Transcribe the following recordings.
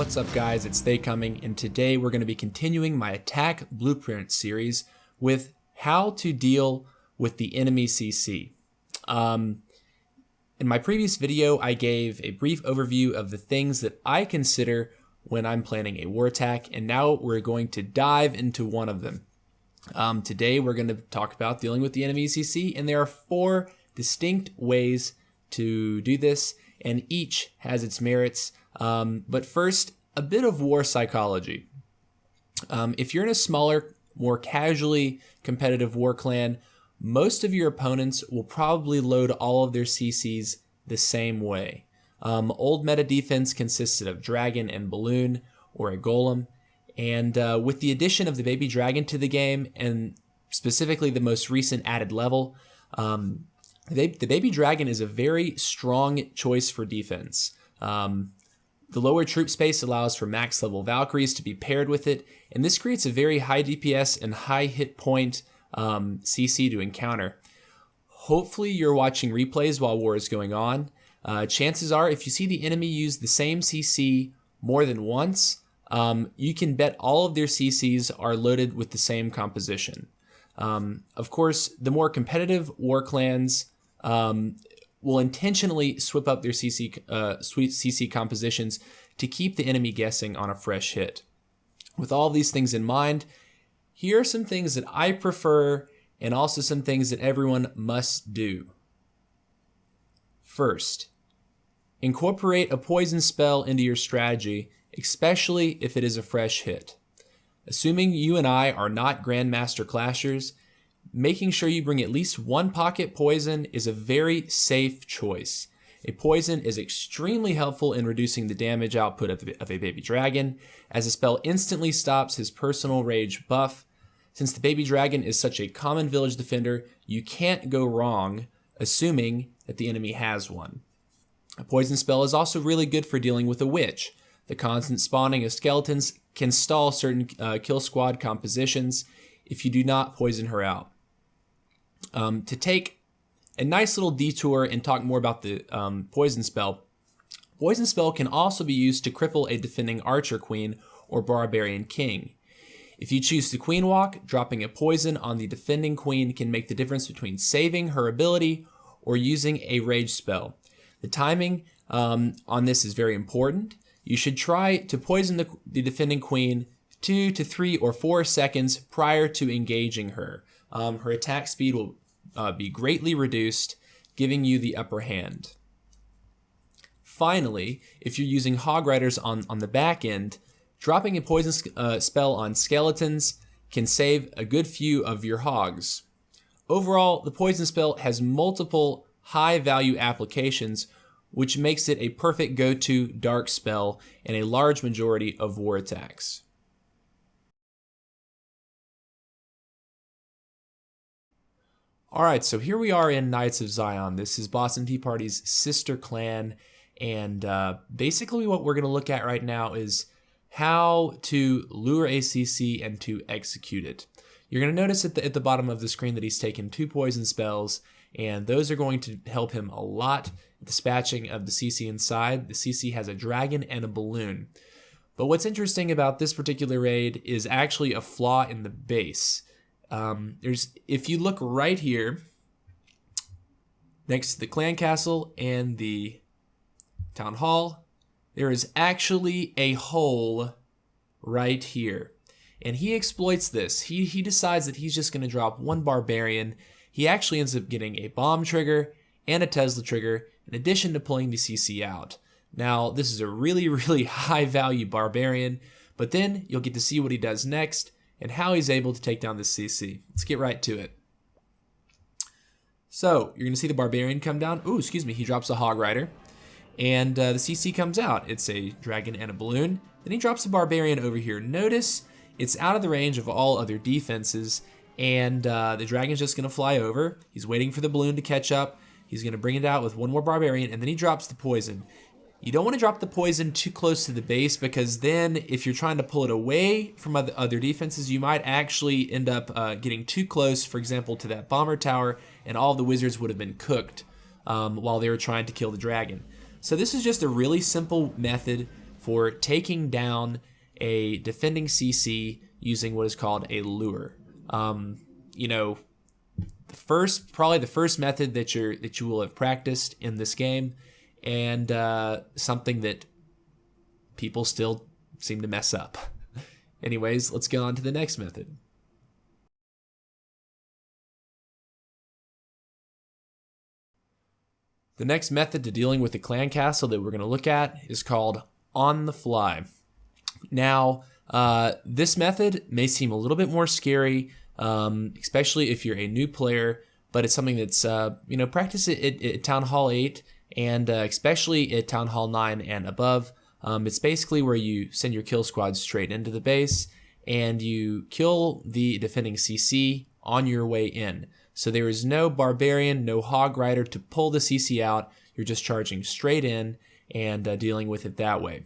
What's up guys, it's They Coming, and today we're going to be continuing my attack blueprint series with how to deal with the enemy CC. In my previous video, I gave a brief overview of the things that I consider when I'm planning a war attack, and now we're going to dive into one of them. Today we're going to talk about dealing with the enemy CC, and there are 4 distinct ways to do this, and each has its merits. But first, a bit of war psychology. If you're in a smaller, more casually competitive war clan, most of your opponents will probably load all of their CCs the same way. Old meta defense consisted of dragon and balloon, or a golem, and with the addition of the baby dragon to the game, and specifically the most recent added level, the baby dragon is a very strong choice for defense. The lower troop space allows for max level Valkyries to be paired with it, and this creates a very high DPS and high hit point CC to encounter. Hopefully you're watching replays while war is going on. Chances are if you see the enemy use the same CC more than once, you can bet all of their CCs are loaded with the same composition. Of course, the more competitive war clans will intentionally swip up their CC compositions to keep the enemy guessing on a fresh hit. With all these things in mind, here are some things that I prefer and also some things that everyone must do. First, incorporate a poison spell into your strategy, especially if it is a fresh hit. Assuming you and I are not Grandmaster Clashers, making sure you bring at least 1 pocket poison is a very safe choice. A poison is extremely helpful in reducing the damage output of a baby dragon, as the spell instantly stops his personal rage buff. Since the baby dragon is such a common village defender, you can't go wrong assuming that the enemy has one. A poison spell is also really good for dealing with a witch. The constant spawning of skeletons can stall certain kill squad compositions if you do not poison her out. To take a nice little detour and talk more about the poison spell can also be used to cripple a defending archer queen or barbarian king. If you choose to queen walk, dropping a poison on the defending queen can make the difference between saving her ability or using a rage spell. The timing on this is very important. You should try to poison the defending queen 2 to 3 or 4 seconds prior to engaging her. Her attack speed will be greatly reduced, giving you the upper hand. Finally, if you're using hog riders on the back end, dropping a poison spell on skeletons can save a good few of your hogs. Overall, the poison spell has multiple high value applications, which makes it a perfect go-to dark spell in a large majority of war attacks. Alright, so here we are in Knights of Zion. This is Boston Tea Party's sister clan, and basically what we're going to look at right now is how to lure ACC and to execute it. You're going to notice at the bottom of the screen that he's taken 2 poison spells, and those are going to help him a lot dispatching of the CC inside. The CC has a dragon and a balloon. But what's interesting about this particular raid is actually a flaw in the base. If you look right here, next to the clan castle and the town hall, there is actually a hole right here. And he exploits this. He decides that he's just going to drop 1 barbarian. He actually ends up getting a bomb trigger and a Tesla trigger, in addition to pulling the CC out. Now, this is a really, really high value barbarian, but then you'll get to see what he does next and how he's able to take down the CC. Let's get right to it. So, you're going to see the barbarian come down. Ooh, excuse me, he drops a hog rider. And the CC comes out. It's a dragon and a balloon. Then he drops a barbarian over here. Notice it's out of the range of all other defenses, and the dragon's just going to fly over. He's waiting for the balloon to catch up. He's going to bring it out with 1 more barbarian, and then he drops the poison. You don't want to drop the poison too close to the base, because then if you're trying to pull it away from other defenses, you might actually end up getting too close, for example, to that bomber tower, and all of the wizards would have been cooked while they were trying to kill the dragon. So this is just a really simple method for taking down a defending CC using what is called a lure. You know, probably the first method that you will have practiced in this game, and something that people still seem to mess up. Anyways, let's go on to the next method. The next method to dealing with the clan castle that we're going to look at is called on the fly. Now, this method may seem a little bit more scary, especially if you're a new player, but it's something that's, practice it at Town Hall 8 and especially at Town Hall 9 and above. It's basically where you send your kill squad straight into the base and you kill the defending CC on your way in. So there is no barbarian, no hog rider to pull the CC out. You're just charging straight in and dealing with it that way.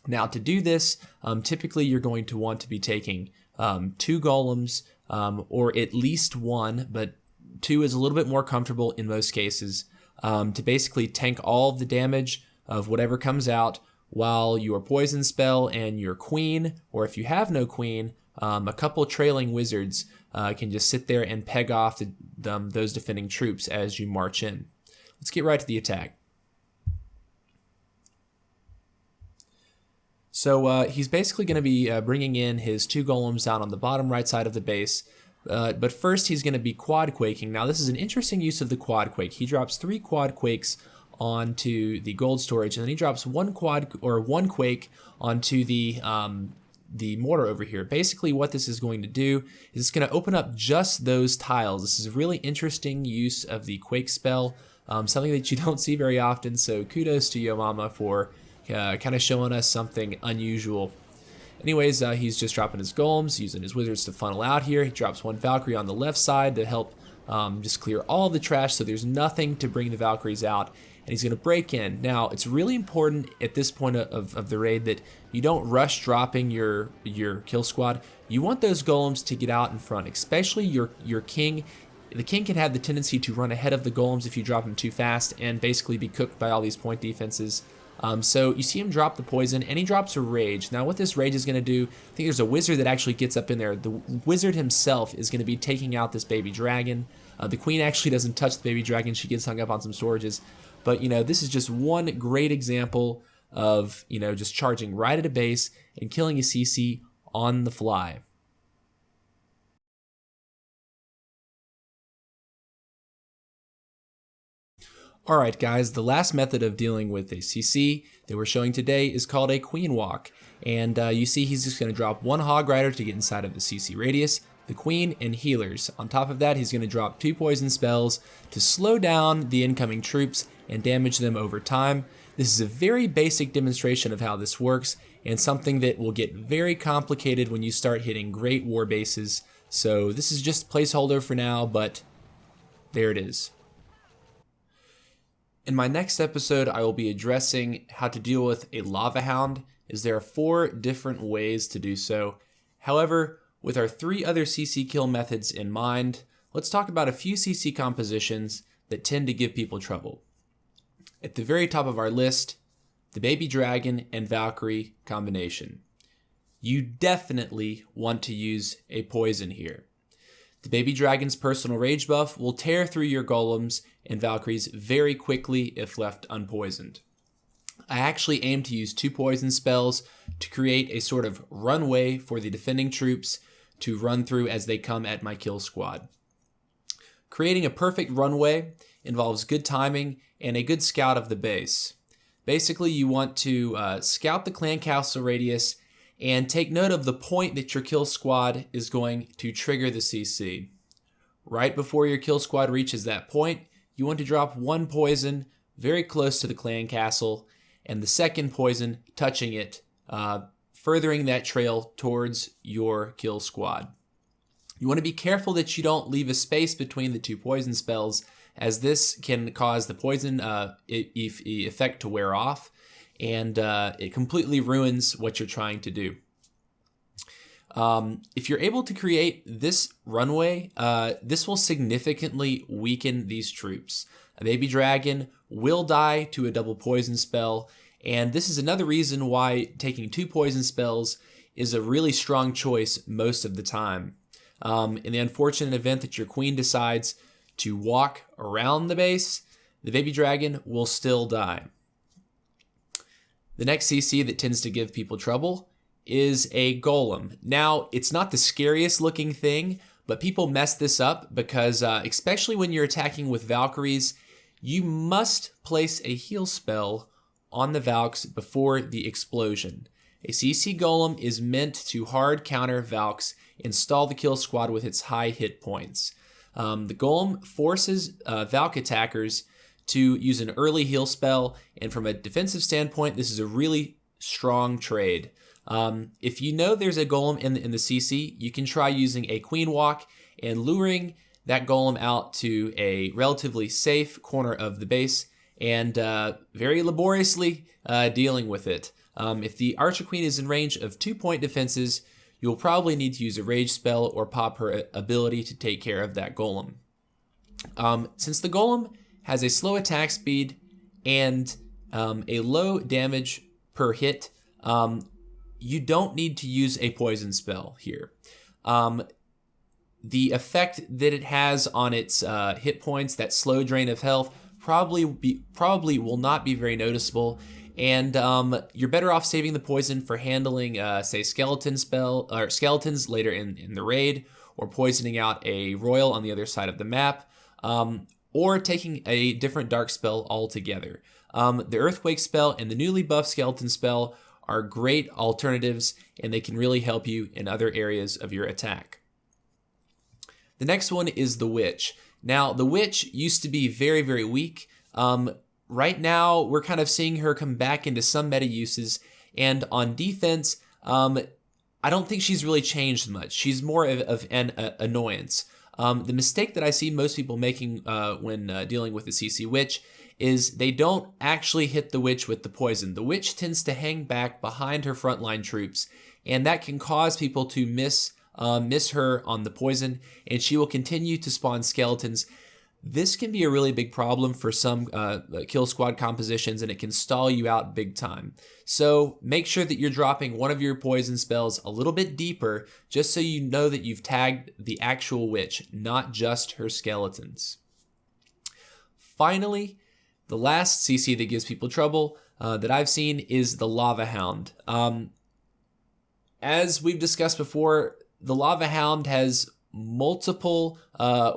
Now, to do this, typically you're going to want to be taking 2 golems, or at least 1, but 2 is a little bit more comfortable in most cases, to basically tank all of the damage of whatever comes out, while your poison spell and your queen, or if you have no queen, a couple trailing wizards can just sit there and peg off those defending troops as you march in. Let's get right to the attack. So he's basically going to be bringing in his 2 golems down on the bottom right side of the base. But first he's going to be quad quaking. Now this is an interesting use of the quad quake. He drops 3 quad quakes onto the gold storage, and then he drops 1 quake onto the mortar over here. Basically what this is going to do is it's going to open up just those tiles. This is a really interesting use of the quake spell, something that you don't see very often, so kudos to Yo Mama for kind of showing us something unusual. Anyways, he's just dropping his golems, using his wizards to funnel out here. He drops 1 Valkyrie on the left side to help just clear all the trash so there's nothing to bring the Valkyries out. And he's going to break in. Now, it's really important at this point of the raid that you don't rush dropping your kill squad. You want those golems to get out in front, especially your king. The king can have the tendency to run ahead of the golems if you drop him too fast and basically be cooked by all these point defenses. So you see him drop the poison, and he drops a rage. Now what this rage is going to do, I think there's a wizard that actually gets up in there. The wizard himself is going to be taking out this baby dragon. The queen actually doesn't touch the baby dragon. She gets hung up on some storages. But, this is just one great example of, just charging right at a base and killing a CC on the fly. Alright guys, the last method of dealing with a CC that we're showing today is called a queen walk. And you see he's just going to drop 1 hog rider to get inside of the CC radius, the queen, and healers. On top of that, he's going to drop 2 poison spells to slow down the incoming troops and damage them over time. This is a very basic demonstration of how this works, and something that will get very complicated when you start hitting great war bases. So this is just a placeholder for now, but there it is. In my next episode, I will be addressing how to deal with a lava hound, as there are 4 different ways to do so. However, with our 3 other CC kill methods in mind, let's talk about a few CC compositions that tend to give people trouble. At the very top of our list, the baby dragon and Valkyrie combination. You definitely want to use a poison here. The baby dragon's personal rage buff will tear through your golems and Valkyries very quickly if left unpoisoned. I actually aim to use 2 poison spells to create a sort of runway for the defending troops to run through as they come at my kill squad. Creating a perfect runway involves good timing and a good scout of the base. Basically, you want to scout the clan castle radius and take note of the point that your kill squad is going to trigger the CC. Right before your kill squad reaches that point, you want to drop 1 poison very close to the clan castle, and the second poison touching it, furthering that trail towards your kill squad. You want to be careful that you don't leave a space between the 2 poison spells, as this can cause the poison effect to wear off, and it completely ruins what you're trying to do. If you're able to create this runway, this will significantly weaken these troops. A baby dragon will die to a double poison spell, And this is another reason why taking 2 poison spells is a really strong choice most of the time. In the unfortunate event that your queen decides to walk around the base, the baby dragon will still die. The next CC that tends to give people trouble is a golem. Now, it's not the scariest looking thing, but people mess this up because, especially when you're attacking with Valkyries, you must place a heal spell on the Valks before the explosion. A CC Golem is meant to hard counter Valks and stall the kill squad with its high hit points. The Golem forces Valk attackers to use an early heal spell, and from a defensive standpoint, this is a really strong trade. If you know there's a Golem in the CC, you can try using a Queen Walk and luring that Golem out to a relatively safe corner of the base and very laboriously dealing with it. If the Archer Queen is in range of 2-point defenses, you'll probably need to use a rage spell or pop her ability to take care of that Golem. Since the Golem has a slow attack speed and a low damage per hit, you don't need to use a poison spell here. The effect that it has on its hit points, that slow drain of health, probably will not be very noticeable, and you're better off saving the poison for handling, say, skeletons later in the raid, or poisoning out a royal on the other side of the map, or taking a different dark spell altogether. The Earthquake spell and the newly buffed Skeleton spell are great alternatives, and they can really help you in other areas of your attack. The next one is the Witch. Now, the Witch used to be very, very weak. Right now, we're kind of seeing her come back into some meta uses, and on defense, I don't think she's really changed much. She's more of an annoyance. The mistake that I see most people making when dealing with the CC Witch is they don't actually hit the Witch with the poison. The Witch tends to hang back behind her frontline troops, and that can cause people to miss her on the poison, and she will continue to spawn skeletons. This can be a really big problem for some kill squad compositions, and it can stall you out big time. So make sure that you're dropping one of your poison spells a little bit deeper, just so you know that you've tagged the actual Witch, not just her skeletons. Finally, the last CC that gives people trouble that I've seen is the Lava Hound. As we've discussed before, the Lava Hound has multiple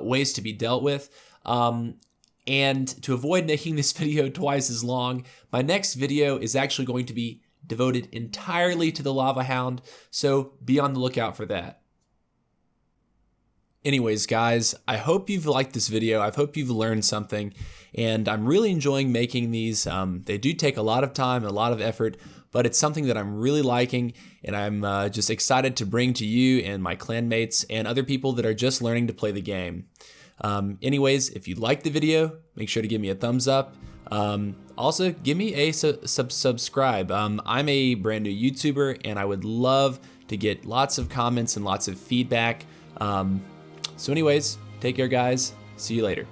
ways to be dealt with. And to avoid making this video twice as long, my next video is actually going to be devoted entirely to the Lava Hound, so be on the lookout for that. Anyways, guys, I hope you've liked this video. I hope you've learned something, and I'm really enjoying making these. They do take a lot of time and a lot of effort, but it's something that I'm really liking, and I'm just excited to bring to you and my clanmates and other people that are just learning to play the game. Anyways, if you liked the video, make sure to give me a thumbs up. Also, give me a subscribe. I'm a brand new YouTuber, and I would love to get lots of comments and lots of feedback. So anyways, take care, guys. See you later.